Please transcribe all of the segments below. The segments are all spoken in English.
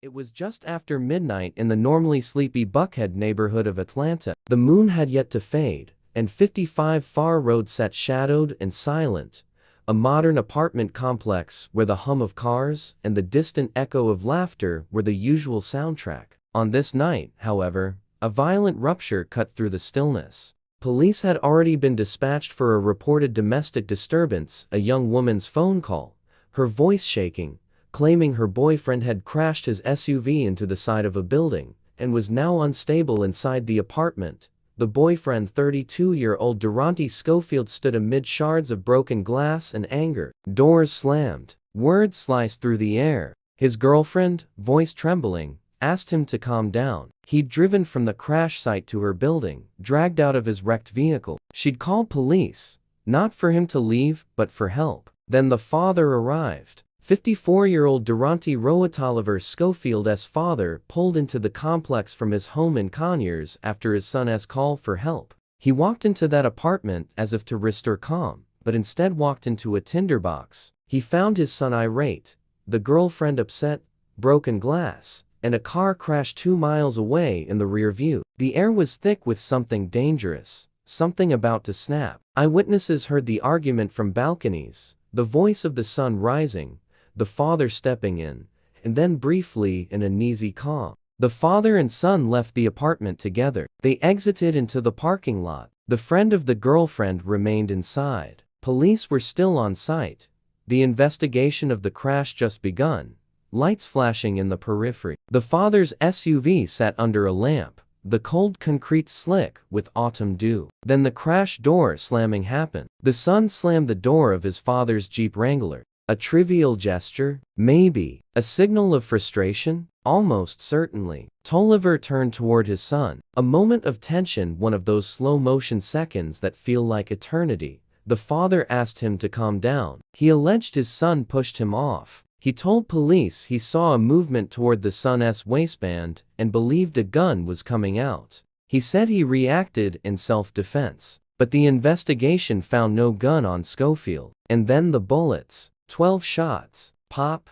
It was just after midnight in the normally sleepy Buckhead neighborhood of Atlanta. The moon had yet to fade, and 55 Far Road sat shadowed and silent, a modern apartment complex where the hum of cars and the distant echo of laughter were the usual soundtrack. On this night, however, a violent rupture cut through the stillness. Police had already been dispatched for a reported domestic disturbance, a young woman's phone call, her voice shaking, claiming her boyfriend had crashed his SUV into the side of a building and was now unstable inside the apartment. The boyfriend, 32-year-old Durante Schofield, stood amid shards of broken glass and anger. Doors slammed. Words sliced through the air. His girlfriend, voice trembling, asked him to calm down. He'd driven from the crash site to her building, dragged out of his wrecked vehicle. She'd called police, not for him to leave, but for help. Then the father arrived. 54-year-old Durante Roatoliver Schofield's father pulled into the complex from his home in Conyers after his son's call for help. He walked into that apartment as if to restore calm, but instead walked into a tinderbox. He found his son irate, the girlfriend upset, broken glass, and a car crashed 2 miles away in the rear view. The air was thick with something dangerous, something about to snap. Eyewitnesses heard the argument from balconies, the voice of the son rising, the father stepping in, and then briefly an uneasy calm. The father and son left the apartment together. They exited into the parking lot. The friend of the girlfriend remained inside. Police were still on site. The investigation of the crash just begun, lights flashing in the periphery. The father's SUV sat under a lamp, the cold concrete slick with autumn dew. Then the crash door slamming happened. The son slammed the door of his father's Jeep Wrangler. A trivial gesture? Maybe. A signal of frustration? Almost certainly. Tolliver turned toward his son. A moment of tension, one of those slow-motion seconds that feel like eternity. The father asked him to calm down. He alleged his son pushed him off. He told police he saw a movement toward the son's waistband and believed a gun was coming out. He said he reacted in self-defense. But the investigation found no gun on Schofield. And then the bullets. 12 shots. Pop,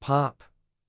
pop,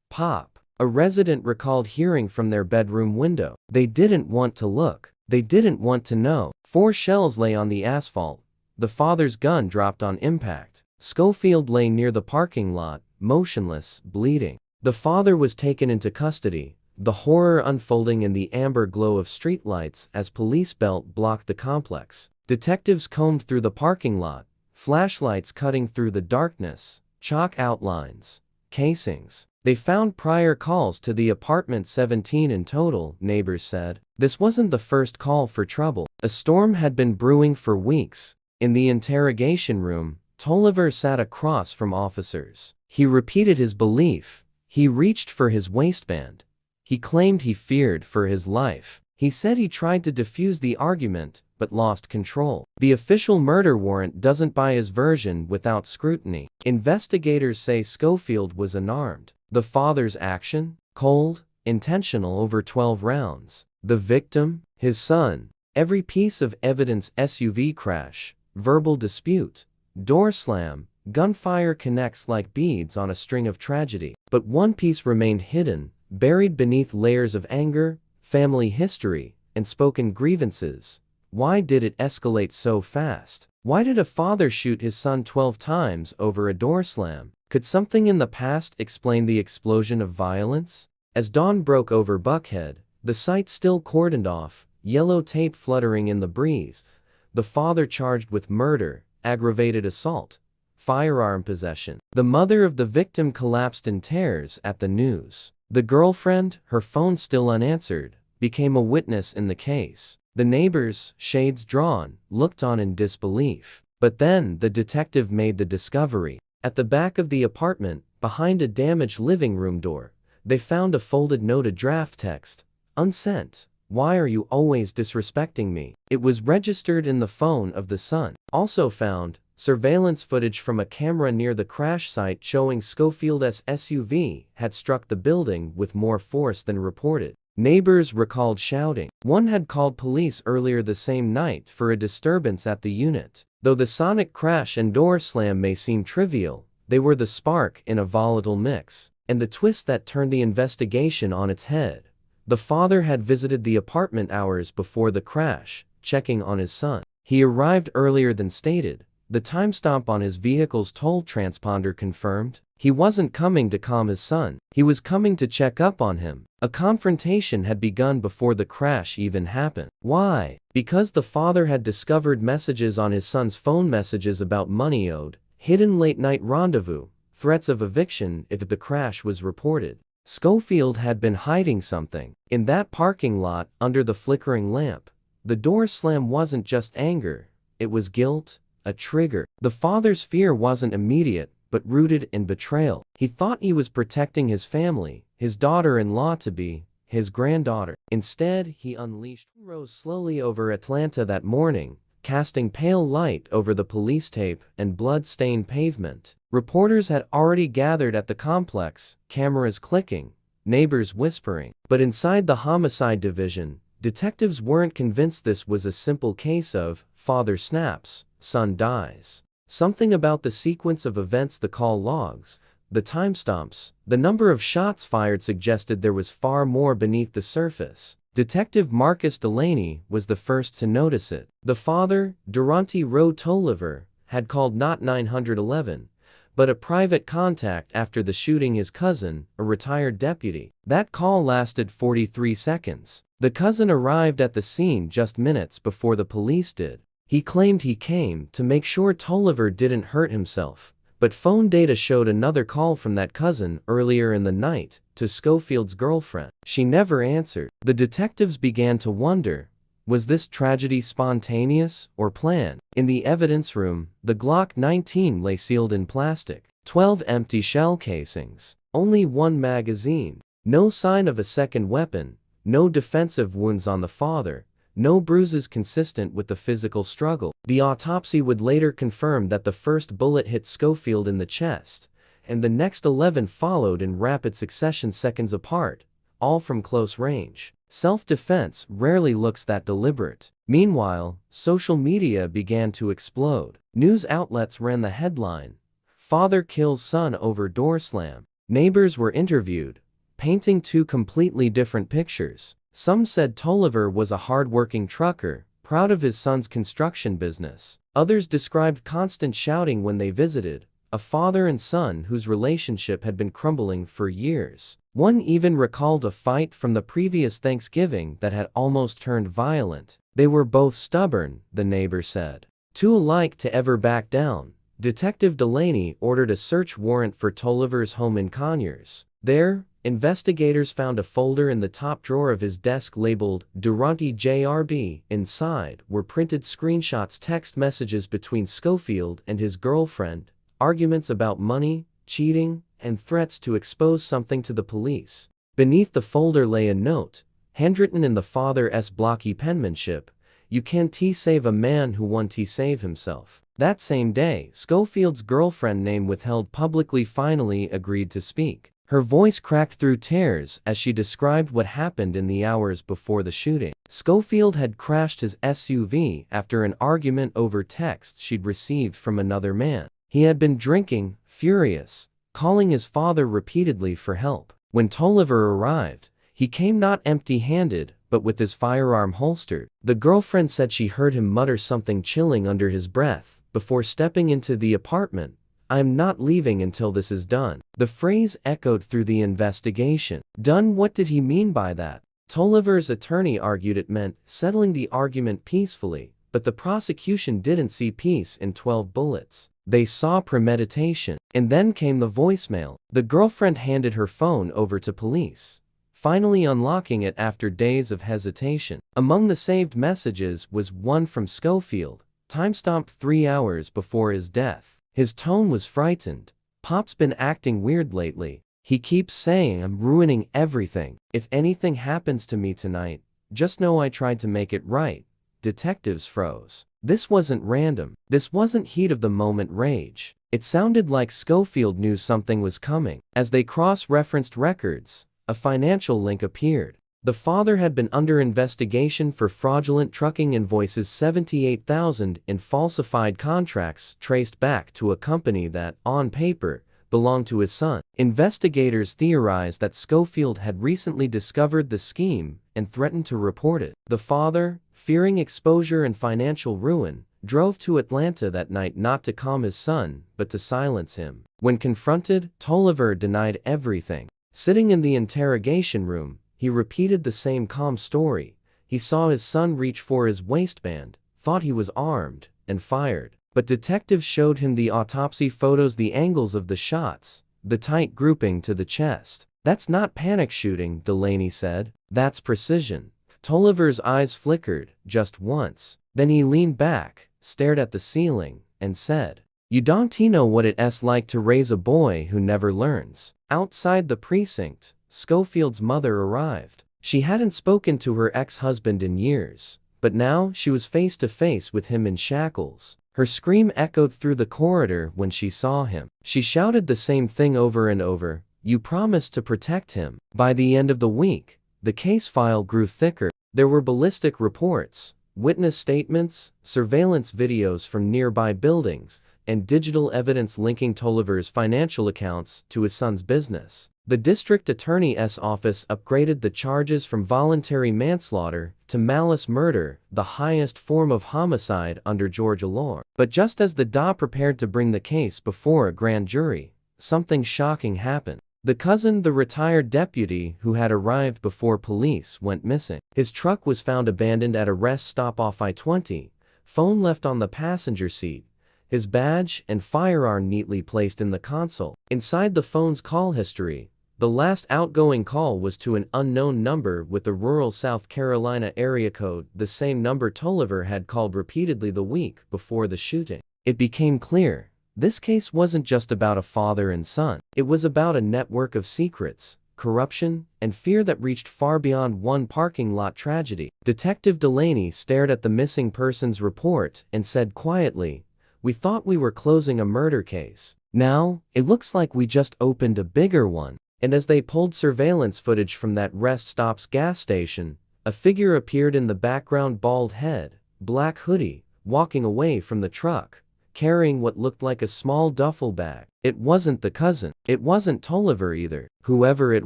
pop. A resident recalled hearing from their bedroom window. They didn't want to look. They didn't want to know. 4 shells lay on the asphalt. The father's gun dropped on impact. Schofield lay near the parking lot, motionless, bleeding. The father was taken into custody, the horror unfolding in the amber glow of streetlights as police belt blocked the complex. Detectives combed through the parking lot, flashlights cutting through the darkness, chalk outlines, casings. They found prior calls to the apartment, 17 in total, neighbors said. This wasn't the first call for trouble. A storm had been brewing for weeks. In the interrogation room, Tolliver sat across from officers. He repeated his belief. He reached for his waistband. He claimed he feared for his life. He said he tried to defuse the argument, but lost control. The official murder warrant doesn't buy his version without scrutiny. Investigators say Schofield was unarmed. The father's action? Cold, intentional over 12 rounds. The victim? His son. Every piece of evidence: SUV crash, verbal dispute, door slam, gunfire connects like beads on a string of tragedy. But one piece remained hidden, buried beneath layers of anger, family history, and spoken grievances. Why did it escalate so fast? Why did a father shoot his son 12 times over a door slam? Could something in the past explain the explosion of violence? As dawn broke over Buckhead, the site still cordoned off, yellow tape fluttering in the breeze, the father charged with murder, aggravated assault, firearm possession. The mother of the victim collapsed in tears at the news. The girlfriend, her phone still unanswered, became a witness in the case. The neighbors, shades drawn, looked on in disbelief. But then the detective made the discovery. At the back of the apartment, behind a damaged living room door, they found a folded note, a draft text. Unsent. Why are you always disrespecting me? It was registered in the phone of the son. Also found, surveillance footage from a camera near the crash site showing Schofield's SUV had struck the building with more force than reported. Neighbors recalled shouting. One had called police earlier the same night for a disturbance at the unit. Though the sonic crash and door slam may seem trivial, they were the spark in a volatile mix. And the twist that turned the investigation on its head. The father had visited the apartment hours before the crash, checking on his son. He arrived earlier than stated. The timestamp on his vehicle's toll transponder confirmed. He wasn't coming to calm his son. He was coming to check up on him. A confrontation had begun before the crash even happened. Why? Because the father had discovered messages on his son's phone, messages about money owed, hidden late-night rendezvous, threats of eviction if the crash was reported. Schofield had been hiding something. In that parking lot, under the flickering lamp, the door slam wasn't just anger, it was guilt, a trigger. The father's fear wasn't immediate, but rooted in betrayal. He thought he was protecting his family, his daughter-in-law to be, his granddaughter. Instead, he unleashed. Rose slowly over Atlanta that morning, casting pale light over the police tape and blood-stained pavement. Reporters had already gathered at the complex, cameras clicking, neighbors whispering. But inside the homicide division, detectives weren't convinced this was a simple case of father snaps, son dies. Something about the sequence of events, the call logs, the timestamps, the number of shots fired suggested there was far more beneath the surface. Detective Marcus Delaney was the first to notice it. The father, Durante Rowe Tolliver, had called not 911, but a private contact after the shooting his cousin, a retired deputy. That call lasted 43 seconds. The cousin arrived at the scene just minutes before the police did. He claimed he came to make sure Tolliver didn't hurt himself, but phone data showed another call from that cousin earlier in the night to Schofield's girlfriend. She never answered. The detectives began to wonder, was this tragedy spontaneous or planned? In the evidence room, the Glock 19 lay sealed in plastic. 12 empty shell casings. Only one magazine. No sign of a second weapon. No defensive wounds on the father. No bruises consistent with the physical struggle. The autopsy would later confirm that the first bullet hit Schofield in the chest, and the next 11 followed in rapid succession seconds apart, all from close range. Self-defense rarely looks that deliberate. Meanwhile, social media began to explode. News outlets ran the headline, "Father kills son over door slam." Neighbors were interviewed, painting two completely different pictures. Some said Tolliver was a hard-working trucker, proud of his son's construction business. Others described constant shouting when they visited, a father and son whose relationship had been crumbling for years. One even recalled a fight from the previous Thanksgiving that had almost turned violent. They were both stubborn, the neighbor said. Too alike to ever back down. Detective Delaney ordered a search warrant for Tolliver's home in Conyers. There, investigators found a folder in the top drawer of his desk labeled Durante JRB. Inside were printed screenshots, text messages between Schofield and his girlfriend, arguments about money, cheating, and threats to expose something to the police. Beneath the folder lay a note, handwritten in the father's blocky penmanship, "You can't save a man who won't save himself." That same day, Schofield's girlfriend, name withheld publicly, finally agreed to speak. Her voice cracked through tears as she described what happened in the hours before the shooting. Schofield had crashed his SUV after an argument over texts she'd received from another man. He had been drinking, furious, calling his father repeatedly for help. When Tolliver arrived, he came not empty-handed, but with his firearm holstered. The girlfriend said she heard him mutter something chilling under his breath before stepping into the apartment. "I'm not leaving until this is done." The phrase echoed through the investigation. Done? What did he mean by that? Tolliver's attorney argued it meant settling the argument peacefully, but the prosecution didn't see peace in 12 bullets. They saw premeditation. And then came the voicemail. The girlfriend handed her phone over to police, finally unlocking it after days of hesitation. Among the saved messages was one from Schofield, timestamped 3 hours before his death. His tone was frightened. "Pop's been acting weird lately. He keeps saying I'm ruining everything. If anything happens to me tonight, just know I tried to make it right." Detectives froze. This wasn't random. This wasn't heat-of-the-moment rage. It sounded like Schofield knew something was coming. As they cross-referenced records, a financial link appeared. The father had been under investigation for fraudulent trucking invoices, $78,000 in falsified contracts traced back to a company that, on paper, belonged to his son. Investigators theorized that Schofield had recently discovered the scheme and threatened to report it. The father, fearing exposure and financial ruin, drove to Atlanta that night not to calm his son, but to silence him. When confronted, Tolliver denied everything. Sitting in the interrogation room, he repeated the same calm story. He saw his son reach for his waistband, thought he was armed, and fired. But detectives showed him the autopsy photos, the angles of the shots, the tight grouping to the chest. "That's not panic shooting," Delaney said. "That's precision." Tolliver's eyes flickered, just once. Then he leaned back, stared at the ceiling, and said, "You don't know what it's like to raise a boy who never learns." Outside the precinct, Schofield's mother arrived. She hadn't spoken to her ex-husband in years, but now she was face to face with him in shackles. Her scream echoed through the corridor when she saw him. She shouted the same thing over and over, "You promised to protect him." By the end of the week, the case file grew thicker. There were ballistic reports, witness statements, surveillance videos from nearby buildings, and digital evidence linking Tolliver's financial accounts to his son's business. The district attorney's office upgraded the charges from voluntary manslaughter to malice murder, the highest form of homicide under Georgia law. But just as the DA prepared to bring the case before a grand jury, something shocking happened. The cousin, the retired deputy who had arrived before police, went missing. His truck was found abandoned at a rest stop off I-20, phone left on the passenger seat, his badge and firearm neatly placed in the console. Inside the phone's call history, the last outgoing call was to an unknown number with a rural South Carolina area code, the same number Tolliver had called repeatedly the week before the shooting. It became clear, this case wasn't just about a father and son. It was about a network of secrets, corruption, and fear that reached far beyond one parking lot tragedy. Detective Delaney stared at the missing persons report and said quietly, "We thought we were closing a murder case. Now, it looks like we just opened a bigger one." And as they pulled surveillance footage from that rest stop's gas station, a figure appeared in the background, bald head, black hoodie, walking away from the truck, carrying what looked like a small duffel bag. It wasn't the cousin. It wasn't Tolliver either. Whoever it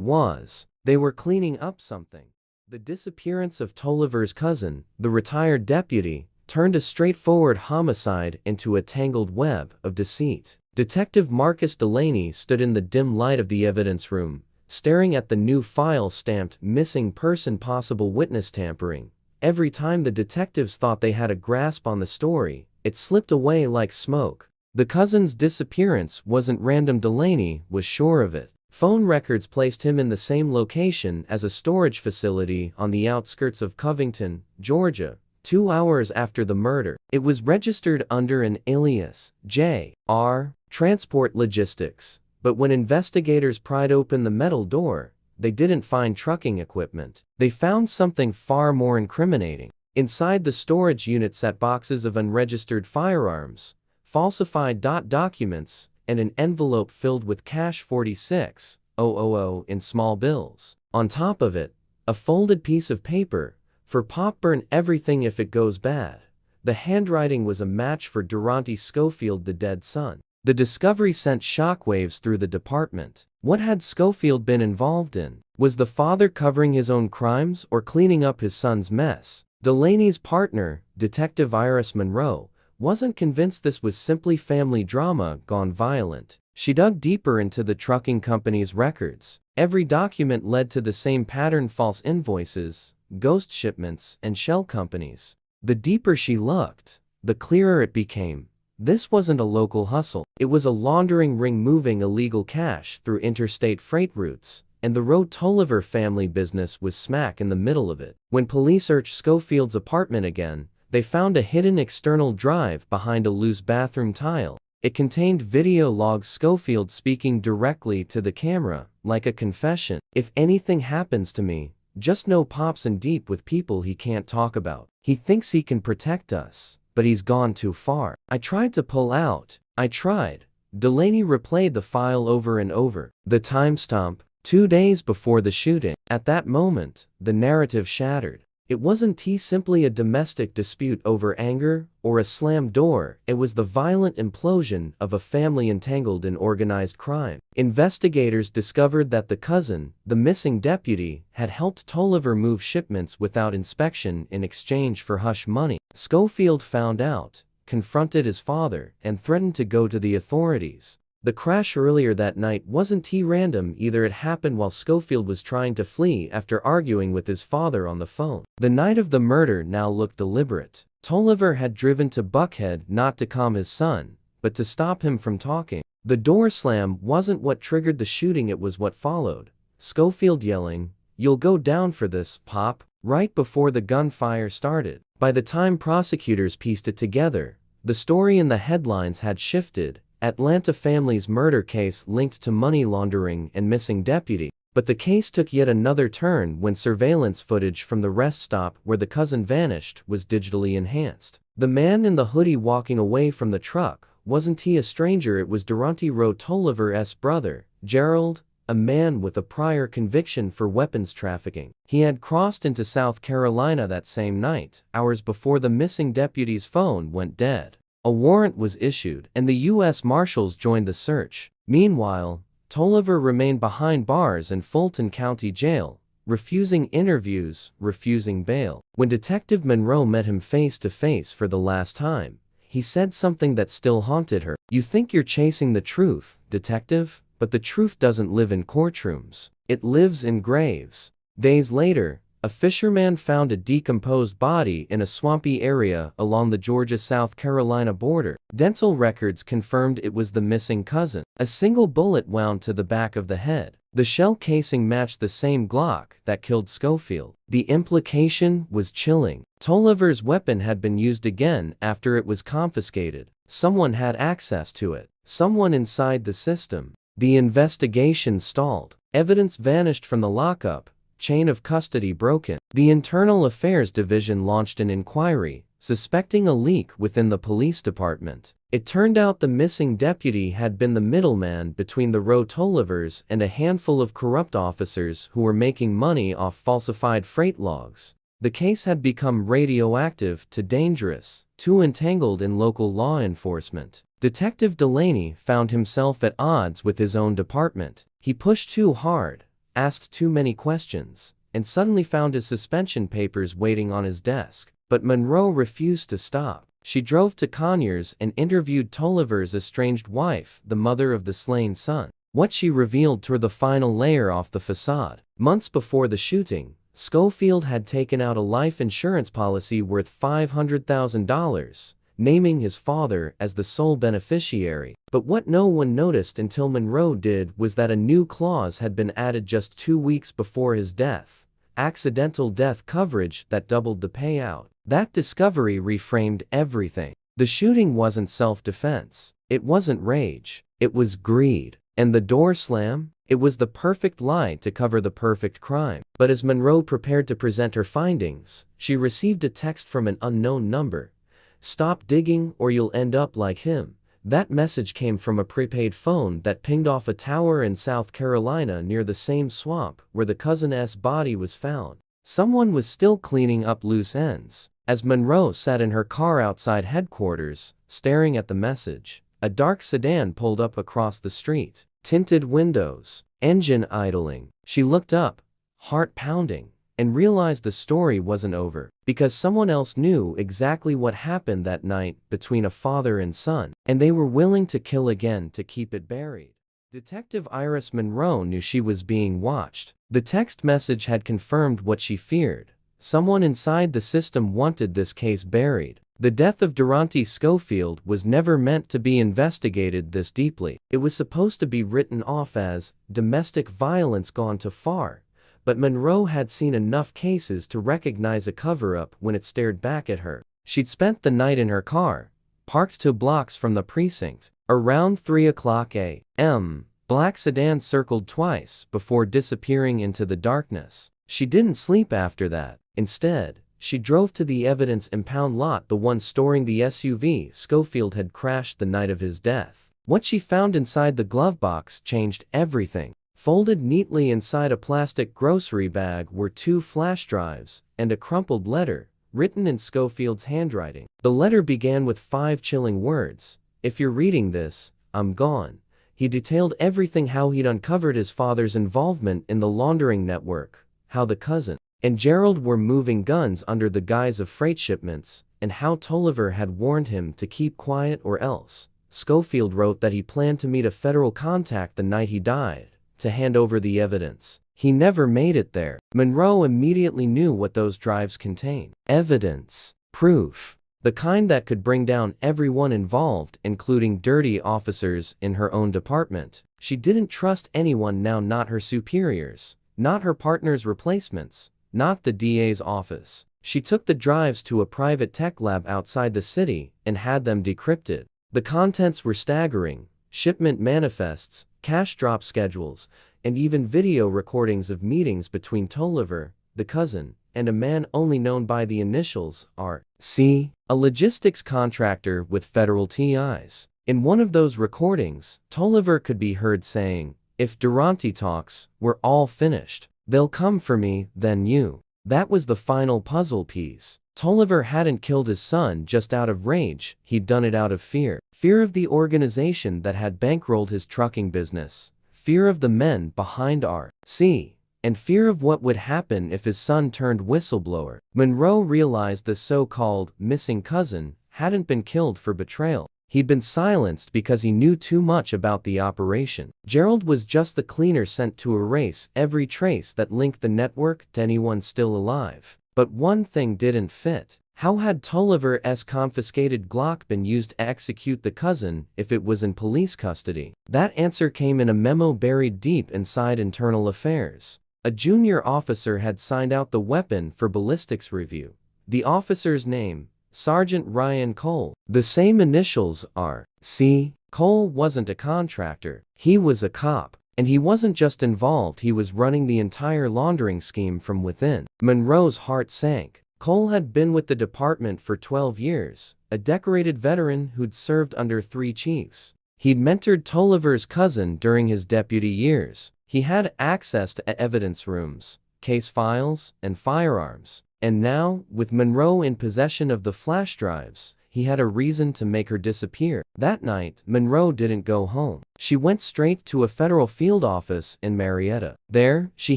was, they were cleaning up something. The disappearance of Tolliver's cousin, the retired deputy, turned a straightforward homicide into a tangled web of deceit. Detective Marcus Delaney stood in the dim light of the evidence room, staring at the new file stamped "Missing Person, Possible Witness Tampering." Every time the detectives thought they had a grasp on the story, it slipped away like smoke. The cousin's disappearance wasn't random. Delaney was sure of it. Phone records placed him in the same location as a storage facility on the outskirts of Covington, Georgia, 2 hours after the murder. It was registered under an alias, J.R. Transport Logistics, but when investigators pried open the metal door, they didn't find trucking equipment. They found something far more incriminating. Inside the storage unit sat boxes of unregistered firearms, falsified documents, and an envelope filled with cash, 46,000 in small bills. On top of it, a folded piece of paper, "For Pop burn everything if it goes bad." The handwriting was a match for Durante Schofield, the dead son. The discovery sent shockwaves through the department. What had Schofield been involved in? Was the father covering his own crimes or cleaning up his son's mess? Delaney's partner, Detective Iris Monroe, wasn't convinced this was simply family drama gone violent. She dug deeper into the trucking company's records. Every document led to the same pattern: false invoices, ghost shipments, and shell companies. The deeper she looked, the clearer it became. This wasn't a local hustle. It was a laundering ring moving illegal cash through interstate freight routes, and the road Tolliver family business was smack in the middle of it. When police searched Schofield's apartment again, they found a hidden external drive behind a loose bathroom tile. It contained video logs, Schofield speaking directly to the camera, like a confession. "If anything happens to me, just know Pop's in deep with people he can't talk about. He thinks he can protect us, but he's gone too far. I tried to pull out. I tried." Delaney replayed the file over and over. The timestamp, 2 days before the shooting. At that moment, the narrative shattered. It wasn't simply a domestic dispute over anger or a slammed door, it was the violent implosion of a family entangled in organized crime. Investigators discovered that the cousin, the missing deputy, had helped Tolliver move shipments without inspection in exchange for hush money. Schofield found out, confronted his father, and threatened to go to the authorities. The crash earlier that night wasn't random either. It happened while Schofield was trying to flee after arguing with his father on the phone. The night of the murder now looked deliberate. Tolliver had driven to Buckhead not to calm his son, but to stop him from talking. The door slam wasn't what triggered the shooting, it was what followed. Schofield yelling, "You'll go down for this, Pop," right before the gunfire started. By the time prosecutors pieced it together, the story in the headlines had shifted. Atlanta family's murder case linked to money laundering and missing deputy. But the case took yet another turn when surveillance footage from the rest stop where the cousin vanished was digitally enhanced. The man in the hoodie walking away from the truck, wasn't he a stranger? It was Durante Rowe Tolliver's brother, Gerald, a man with a prior conviction for weapons trafficking. He had crossed into South Carolina that same night, hours before the missing deputy's phone went dead. A warrant was issued, and the U.S. Marshals joined the search. Meanwhile, Tolliver remained behind bars in Fulton County Jail, refusing interviews, refusing bail. When Detective Monroe met him face to face for the last time, he said something that still haunted her. "You think you're chasing the truth, detective, but the truth doesn't live in courtrooms. It lives in graves." Days later, a fisherman found a decomposed body in a swampy area along the Georgia-South Carolina border. Dental records confirmed it was the missing cousin. A single bullet wound to the back of the head. The shell casing matched the same Glock that killed Schofield. The implication was chilling. Tolliver's weapon had been used again after it was confiscated. Someone had access to it. Someone inside the system. The investigation stalled. Evidence vanished from the lockup. Chain of custody broken. The Internal Affairs Division launched an inquiry, suspecting a leak within the police department. It turned out the missing deputy had been the middleman between the Rowe Tollivers and a handful of corrupt officers who were making money off falsified freight logs. The case had become radioactive to dangerous, too entangled in local law enforcement. Detective Delaney found himself at odds with his own department. He pushed too hard, asked too many questions, and suddenly found his suspension papers waiting on his desk. But Monroe refused to stop. She drove to Conyers and interviewed Tolliver's estranged wife, the mother of the slain son. What she revealed tore the final layer off the facade. Months before the shooting, Schofield had taken out a life insurance policy worth $500,000, naming his father as the sole beneficiary. But what no one noticed until Monroe did was that a new clause had been added just 2 weeks before his death: accidental death coverage that doubled the payout. That discovery reframed everything. The shooting wasn't self-defense. It wasn't rage. It was greed. And the door slam? It was the perfect lie to cover the perfect crime. But as Monroe prepared to present her findings, she received a text from an unknown number. "Stop digging or you'll end up like him." That message came from a prepaid phone that pinged off a tower in South Carolina near the same swamp where the cousin's body was found. Someone was still cleaning up loose ends. As Monroe sat in her car outside headquarters, staring at the message, a dark sedan pulled up across the street. Tinted windows, engine idling. She looked up, heart pounding, and realized the story wasn't over, because someone else knew exactly what happened that night between a father and son, and they were willing to kill again to keep it buried. Detective Iris Monroe knew she was being watched. The text message had confirmed what she feared. Someone inside the system wanted this case buried. The death of Durante Schofield was never meant to be investigated this deeply. It was supposed to be written off as domestic violence gone too far. But Monroe had seen enough cases to recognize a cover-up when it stared back at her. She'd spent the night in her car, parked 2 blocks from the precinct. Around 3:00 a.m., black sedan circled twice before disappearing into the darkness. She didn't sleep after that. Instead, she drove to the evidence impound lot, the one storing the SUV Schofield had crashed the night of his death. What she found inside the glove box changed everything. Folded neatly inside a plastic grocery bag were 2 flash drives and a crumpled letter, written in Schofield's handwriting. The letter began with 5 chilling words. "If you're reading this, I'm gone." He detailed everything: how he'd uncovered his father's involvement in the laundering network, how the cousin and Gerald were moving guns under the guise of freight shipments, and how Tolliver had warned him to keep quiet or else. Schofield wrote that he planned to meet a federal contact the night he died, to hand over the evidence. He never made it there. Monroe immediately knew what those drives contained. Evidence. Proof. The kind that could bring down everyone involved, including dirty officers in her own department. She didn't trust anyone now, not her superiors, not her partner's replacements, not the DA's office. She took the drives to a private tech lab outside the city and had them decrypted. The contents were staggering: shipment manifests, cash drop schedules, and even video recordings of meetings between Tolliver, the cousin, and a man only known by the initials R.C., a logistics contractor with federal ties. In one of those recordings, Tolliver could be heard saying, "If Durante talks, we're all finished. They'll come for me, then you." That was the final puzzle piece. Tolliver hadn't killed his son just out of rage, he'd done it out of fear. Fear of the organization that had bankrolled his trucking business. Fear of the men behind R.C. and fear of what would happen if his son turned whistleblower. Monroe realized the so-called missing cousin hadn't been killed for betrayal. He'd been silenced because he knew too much about the operation. Gerald was just the cleaner sent to erase every trace that linked the network to anyone still alive. But one thing didn't fit. How had Tolliver's confiscated Glock been used to execute the cousin if it was in police custody? That answer came in a memo buried deep inside Internal Affairs. A junior officer had signed out the weapon for ballistics review. The officer's name: Sergeant Ryan Cole. The same initials, R.C. Cole wasn't a contractor. He was a cop. And he wasn't just involved, he was running the entire laundering scheme from within. Monroe's heart sank. Cole had been with the department for 12 years, a decorated veteran who'd served under 3 chiefs. He'd mentored Tolliver's cousin during his deputy years. He had access to evidence rooms, case files, and firearms. And now, with Monroe in possession of the flash drives, he had a reason to make her disappear. That night, Monroe didn't go home. She went straight to a federal field office in Marietta. There, she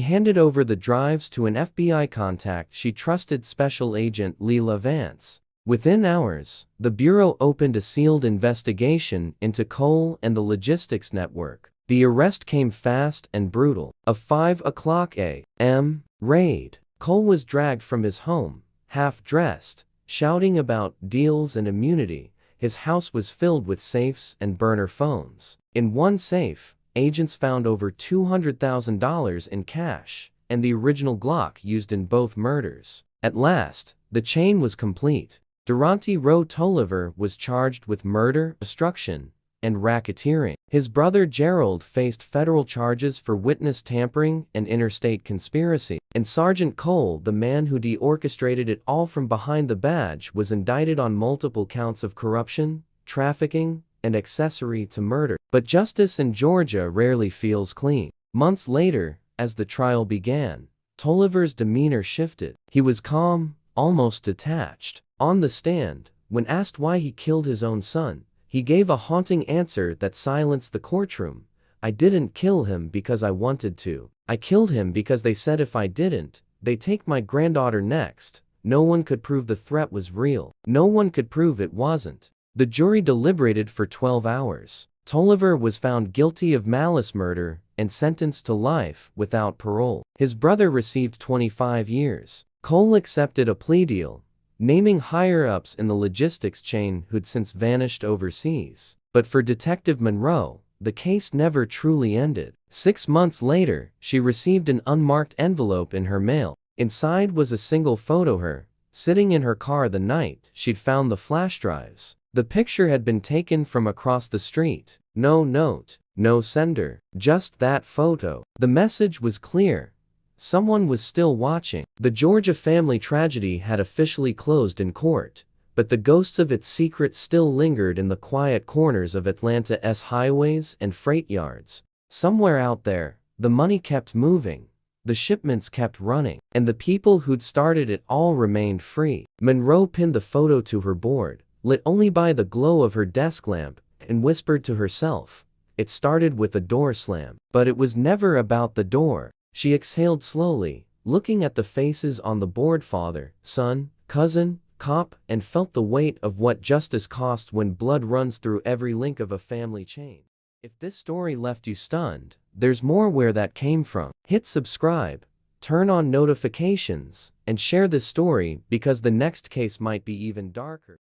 handed over the drives to an FBI contact she trusted, Special Agent Leila Vance. Within hours, the Bureau opened a sealed investigation into Cole and the logistics network. The arrest came fast and brutal. A 5:00 a.m. raid. Cole was dragged from his home, half-dressed, shouting about deals and immunity. His house was filled with safes and burner phones. In one safe, agents found over $200,000 in cash, and the original Glock used in both murders. At last, the chain was complete. Durante Rowe Tolliver was charged with murder, obstruction, and racketeering. His brother Gerald faced federal charges for witness tampering and interstate conspiracy. And Sergeant Cole, the man who orchestrated it all from behind the badge, was indicted on multiple counts of corruption, trafficking, and accessory to murder. But justice in Georgia rarely feels clean. Months later, as the trial began, Tolliver's demeanor shifted. He was calm, almost detached. On the stand, when asked why he killed his own son, he gave a haunting answer that silenced the courtroom. "I didn't kill him because I wanted to. I killed him because they said if I didn't, they'd take my granddaughter next." No one could prove the threat was real. No one could prove it wasn't. The jury deliberated for 12 hours. Tolliver was found guilty of malice murder and sentenced to life without parole. His brother received 25 years. Cole accepted a plea deal, naming higher-ups in the logistics chain who'd since vanished overseas. But for Detective Monroe, the case never truly ended. 6 months later, she received an unmarked envelope in her mail. Inside was a single photo of her, sitting in her car the night she'd found the flash drives. The picture had been taken from across the street. No note, no sender, just that photo. The message was clear. Someone was still watching. The Georgia family tragedy had officially closed in court, but the ghosts of its secrets still lingered in the quiet corners of Atlanta's highways and freight yards. Somewhere out there, The money kept moving. The shipments kept running. And the people who'd started it all remained free. Monroe pinned the photo to her board, lit only by the glow of her desk lamp, and whispered to herself, "It started with a door slam." But it was never about the door. She exhaled slowly, looking at the faces on the board: father, son, cousin, cop, and felt the weight of what justice costs when blood runs through every link of a family chain. If this story left you stunned, there's more where that came from. Hit subscribe, turn on notifications, and share this story because the next case might be even darker.